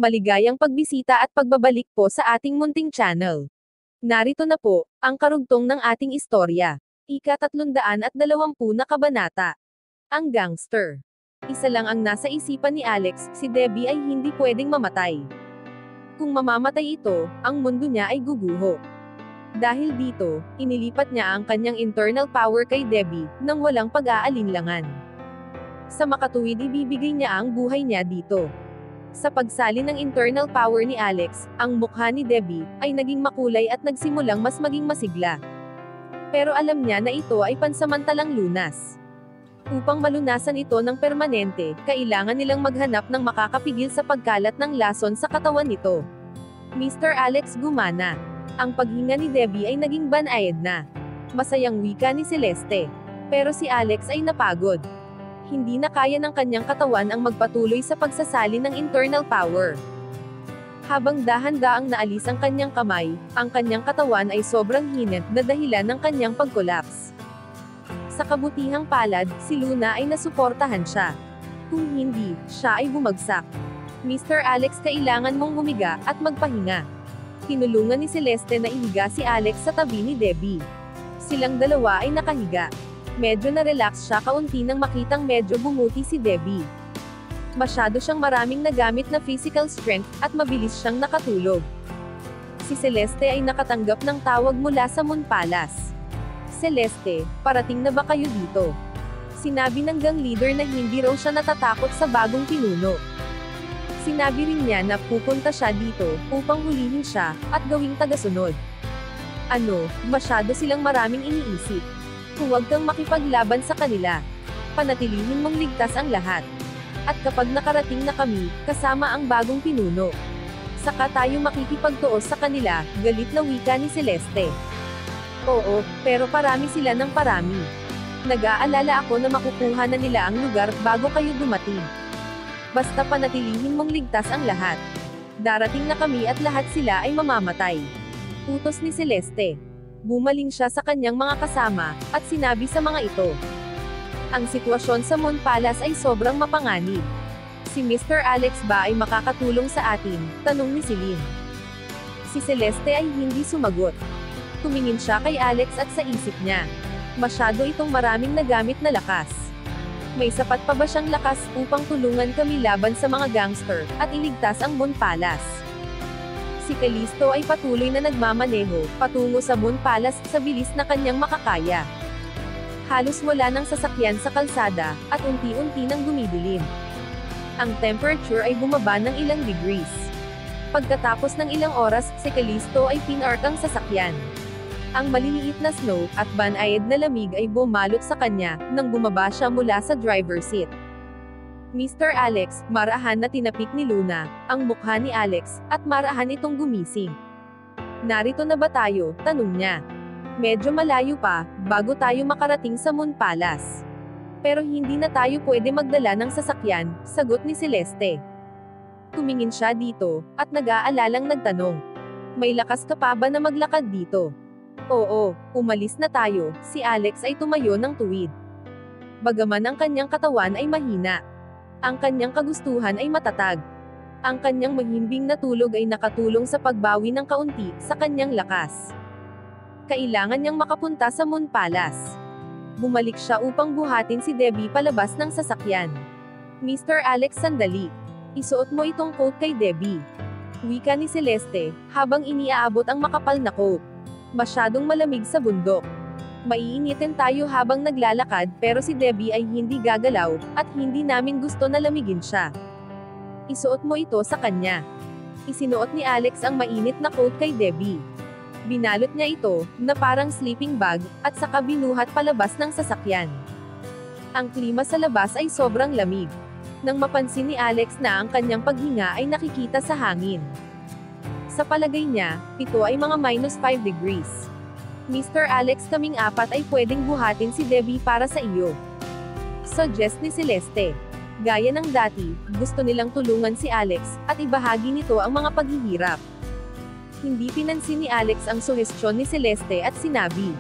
Maligayang pagbisita at pagbabalik po sa ating munting channel. Narito na po, ang karugtong ng ating istorya. Ika-320 na kabanata. Ang gangster. Isa lang ang nasa isipan ni Alex, si Debbie ay hindi pwedeng mamatay. Kung mamamatay ito, ang mundo niya ay guguho. Dahil dito, inilipat niya ang kanyang internal power kay Debbie, nang walang pag-aalinlangan. Sa makatuwid ibibigay niya ang buhay niya dito. Sa pagsalin ng internal power ni Alex, ang mukha ni Debbie ay naging makulay at nagsimulang mas maging masigla. Pero alam niya na ito ay pansamantalang lunas. Upang malunasan ito ng permanente, kailangan nilang maghanap ng makakapigil sa pagkalat ng lason sa katawan nito. Mr. Alex gumana. Ang paghinga ni Debbie ay naging banayad na. Masayang wika ni Celeste. Pero si Alex ay napagod. Hindi na kaya ng kanyang katawan ang magpatuloy sa pagsasalin ng internal power. Habang dahan-daang naalis ang kanyang kamay, ang kanyang katawan ay sobrang hinat na dahilan ng kanyang pag-collapse. Sa kabutihang palad, si Luna ay nasuportahan siya. Kung hindi, siya ay bumagsak. Mr. Alex, kailangan mong humiga at magpahinga. Tinulungan ni Celeste na ihiga si Alex sa tabi ni Debbie. Silang dalawa ay nakahiga. Medyo na-relax siya kaunti nang makitang medyo bumuti si Debbie. Masyado siyang maraming nagamit na physical strength, at mabilis siyang nakatulog. Si Celeste ay nakatanggap ng tawag mula sa Moon Palace. Celeste, parating na ba kayo dito? Sinabi ng gang leader na hindi raw siya natatakot sa bagong pinuno. Sinabi rin niya na pupunta siya dito, upang hulihin siya, at gawing tagasunod. Ano, masyado silang maraming iniisip. Huwag kang makipaglaban sa kanila. Panatilihin mong ligtas ang lahat. At kapag nakarating na kami, kasama ang bagong pinuno, saka tayo makikipagtuos sa kanila, galit na wika ni Celeste. Oo, pero parami sila ng parami. Nag-aalala ako na makukuha na nila ang lugar bago kayo dumating. Basta panatilihin mong ligtas ang lahat. Darating na kami at lahat sila ay mamamatay. Utos ni Celeste. Bumaling siya sa kanyang mga kasama, at sinabi sa mga ito. Ang sitwasyon sa Moon Palace ay sobrang mapanganib. Si Mr. Alex ba ay makakatulong sa atin? Tanong ni Celine. Si Celeste ay hindi sumagot. Tumingin siya kay Alex at sa isip niya. Masyado itong maraming nagamit na lakas. May sapat pa ba siyang lakas upang tulungan kami laban sa mga gangster, at iligtas ang Moon Palace? Si Callisto ay patuloy na nagmamaneho, patungo sa Moon Palace, sa bilis na kanyang makakaya. Halos wala ng sasakyan sa kalsada, at unti-unti nang dumidilim. Ang temperature ay bumaba ng ilang degrees. Pagkatapos ng ilang oras, si Callisto ay pinark ang sasakyan. Ang maliliit na snow, at banayad na lamig ay bumalot sa kanya, nang bumaba siya mula sa driver's seat. Mr. Alex, marahan na tinapik ni Luna, ang mukha ni Alex, at marahan itong gumising. Narito na ba tayo? Tanong niya. Medyo malayo pa, bago tayo makarating sa Moon Palace. Pero hindi na tayo pwede magdala ng sasakyan, sagot ni Celeste. Tumingin siya dito, at nag-aalalang nagtanong. May lakas ka pa ba na maglakad dito? Oo, umalis na tayo. Si Alex ay tumayo ng tuwid. Bagaman ang kanyang katawan ay mahina, ang kanyang kagustuhan ay matatag. Ang kanyang mahimbing na tulog ay nakatulong sa pagbawi ng kaunti sa kanyang lakas. Kailangan niyang makapunta sa Moon Palace. Bumalik siya upang buhatin si Debbie palabas ng sasakyan. Mr. Alex, sandali. Isuot mo itong coat kay Debbie. Wika ni Celeste, habang iniaabot ang makapal na coat. Masyadong malamig sa bundok. Maiinitin tayo habang naglalakad, pero si Debbie ay hindi gagalaw, at hindi namin gusto na lamigin siya. Isuot mo ito sa kanya. Isinuot ni Alex ang mainit na coat kay Debbie. Binalot niya ito, na parang sleeping bag, at saka binuhat palabas ng sasakyan. Ang klima sa labas ay sobrang lamig. Nang mapansin ni Alex na ang kanyang paghinga ay nakikita sa hangin. Sa palagay niya, ito ay mga -5 degrees. Mr. Alex, kaming apat ay pwedeng buhatin si Debbie para sa iyo. Suggest ni Celeste. Gaya ng dati, gusto nilang tulungan si Alex, at ibahagi nito ang mga paghihirap. Hindi pinansin ni Alex ang suhestyon ni Celeste at sinabi.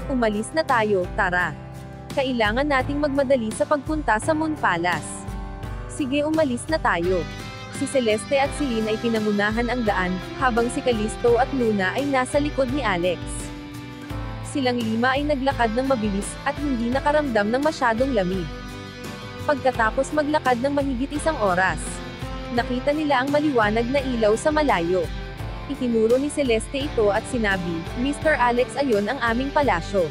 Umalis na tayo, tara. Kailangan nating magmadali sa pagpunta sa Moon Palace. Sige, umalis na tayo. Si Celeste at si Lynn ay pinangunahan ang daan, habang si Callisto at Luna ay nasa likod ni Alex. Silang lima ay naglakad ng mabilis, at hindi nakaramdam ng masyadong lamig. Pagkatapos maglakad ng mahigit 1 oras, nakita nila ang maliwanag na ilaw sa malayo. Itinuro ni Celeste ito at sinabi, "Mr. Alex, ayon ang aming palasyo."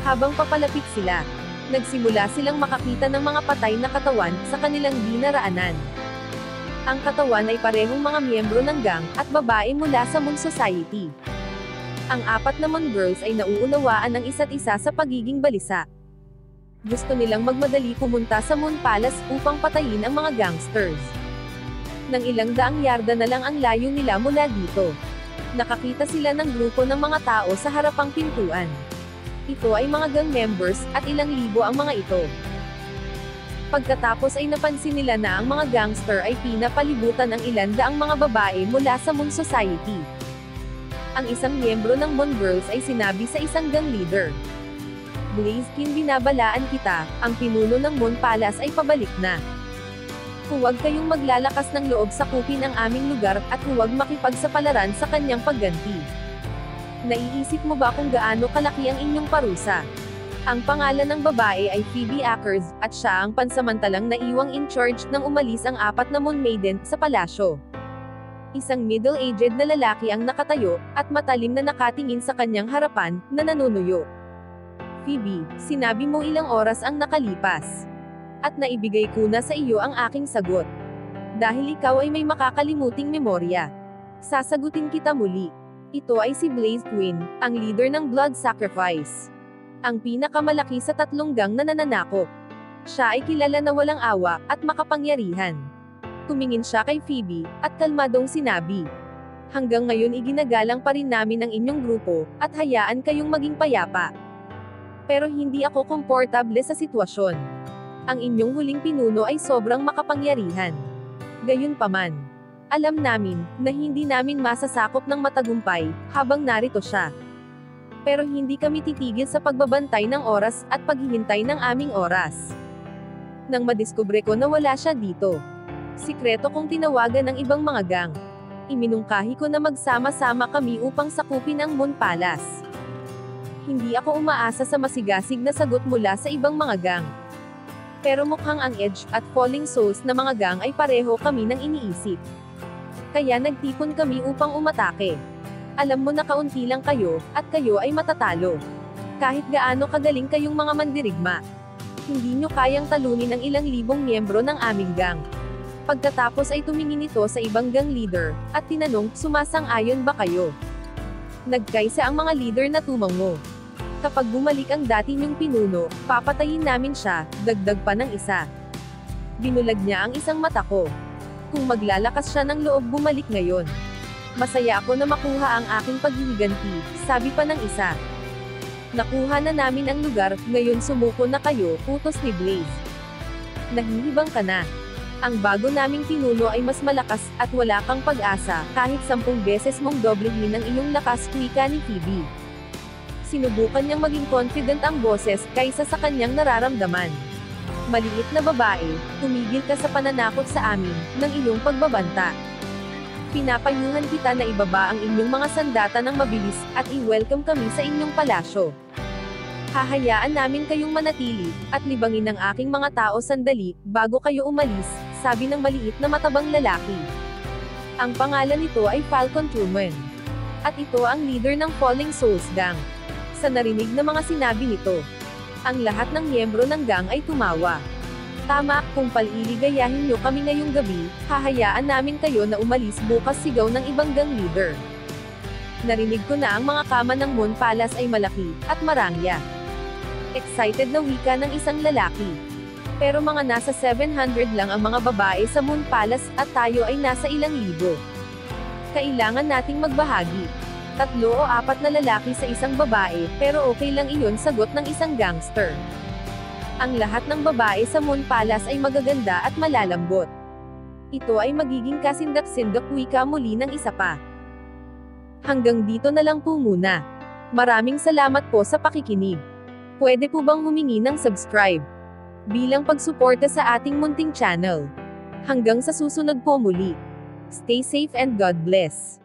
Habang papalapit sila, nagsimula silang makakita ng mga patay na katawan sa kanilang dinaraanan. Ang katawan ay parehong mga miyembro ng gang at babae mula sa Moon Society. Ang 4 na Moon Girls ay nauunawaan ang isa't isa sa pagiging balisa. Gusto nilang magmadali pumunta sa Moon Palace upang patayin ang mga gangsters. Nang ilang daang yarda na lang ang layo nila mula dito, nakakita sila ng grupo ng mga tao sa harapang pintuan. Ito ay mga gang members, at ilang libo ang mga ito. Pagkatapos ay napansin nila na ang mga gangster ay pinapalibutan ng ilan daang mga babae mula sa Moon Society. Ang isang miyembro ng Moon Girls ay sinabi sa isang gang leader, "Blaze, binabalaan kita, ang pinuno ng Moon Palace ay pabalik na. Huwag kayong maglalakas ng loob sa sakupin ang aming lugar, at huwag makipagsapalaran sa kanyang pagganti. Naiisip mo ba kung gaano kalaki ang inyong parusa?" Ang pangalan ng babae ay Phoebe Akers, at siya ang pansamantalang naiwang in charge nang umalis ang 4 na Moon Maiden sa palasyo. Isang middle-aged na lalaki ang nakatayo, at matalim na nakatingin sa kanyang harapan, na nanunuyo. "Phoebe, sinabi mo ilang oras ang nakalipas. At naibigay ko na sa iyo ang aking sagot. Dahil ikaw ay may makakalimuting memorya. Sasagutin kita muli. Ito ay si Blaze Quinn, ang leader ng Blood Sacrifice. Ang pinakamalaki sa 3 gang na nananakop. Siya ay kilala na walang awa, at makapangyarihan." Tumingin siya kay Phoebe, at kalmadong sinabi, "Hanggang ngayon iginagalang pa rin namin ang inyong grupo, at hayaan kayong maging payapa. Pero hindi ako komportable sa sitwasyon. Ang inyong huling pinuno ay sobrang makapangyarihan. Gayunpaman, alam namin, na hindi namin masasakop ng matagumpay, habang narito siya. Pero hindi kami titigil sa pagbabantay ng oras, at paghihintay ng aming oras. Nang madiskubre ko na wala siya dito, sikreto kong tinawagan ng ibang mga gang. Iminungkahi ko na magsama-sama kami upang sakupin ang Moon Palace. Hindi ako umaasa sa masigasig na sagot mula sa ibang mga gang. Pero mukhang ang Edge at Falling Souls na mga gang ay pareho kami ng iniisip. Kaya nagtipon kami upang umatake. Alam mo na kaunti lang kayo, at kayo ay matatalo. Kahit gaano kagaling kayong mga mandirigma, hindi nyo kayang talunin ang ilang libong miyembro ng aming gang." Pagkatapos ay tumingin ito sa ibang gang leader, at tinanong, "Sumasang-ayon ba kayo?" Nagkaisa ang mga leader na tumango. "Kapag bumalik ang dati niyong pinuno, papatayin namin siya," dagdag pa ng isa. Binulag niya ang isang mata ko. "Kung maglalakas siya ng loob bumalik ngayon, masaya ako na makuha ang aking paghihiganti," sabi pa ng isa. "Nakuha na namin ang lugar, ngayon sumuko na kayo," utos ni Blaze. "Nahihibang ka na. Ang bago naming pinuno ay mas malakas, at wala kang pag-asa, kahit 10 beses mong doblehin ang iyong lakas," wika ni Phoebe. Sinubukan niyang maging confident ang boses, kaysa sa kanyang nararamdaman. "Maliit na babae, tumigil ka sa pananakot sa amin, ng iyong pagbabanta. Pinapayuhan kita na ibaba ang inyong mga sandata ng mabilis, at i-welcome kami sa inyong palasyo. Hahayaan namin kayong manatili, at libangin ang aking mga tao sandali, bago kayo umalis," sabi ng maliit na matabang lalaki. Ang pangalan nito ay Falcon Truman. At ito ang leader ng Falling Souls Gang. Sa narinig na mga sinabi nito, ang lahat ng miyembro ng gang ay tumawa. "Tama, kung paliligayahin nyo kami ngayong gabi, hahayaan namin kayo na umalis bukas," sigaw ng ibang gang leader. Narinig ko na ang mga kama ng Moon Palace ay malaki, at marangya. Excited na wika ng isang lalaki. Pero mga nasa 700 lang ang mga babae sa Moon Palace, at tayo ay nasa ilang libo. Kailangan nating magbahagi. 3 o 4 na lalaki sa isang babae, pero okay lang iyon, sagot ng isang gangster. Ang lahat ng babae sa Moon Palace ay magaganda at malalambot. Ito ay magiging kasindak-sindak, wika muli ng isa pa. Hanggang dito na lang po muna. Maraming salamat po sa pakikinig. Pwede po bang humingi ng subscribe bilang pagsuporta sa ating munting channel? Hanggang sa susunod po muli. Stay safe and God bless.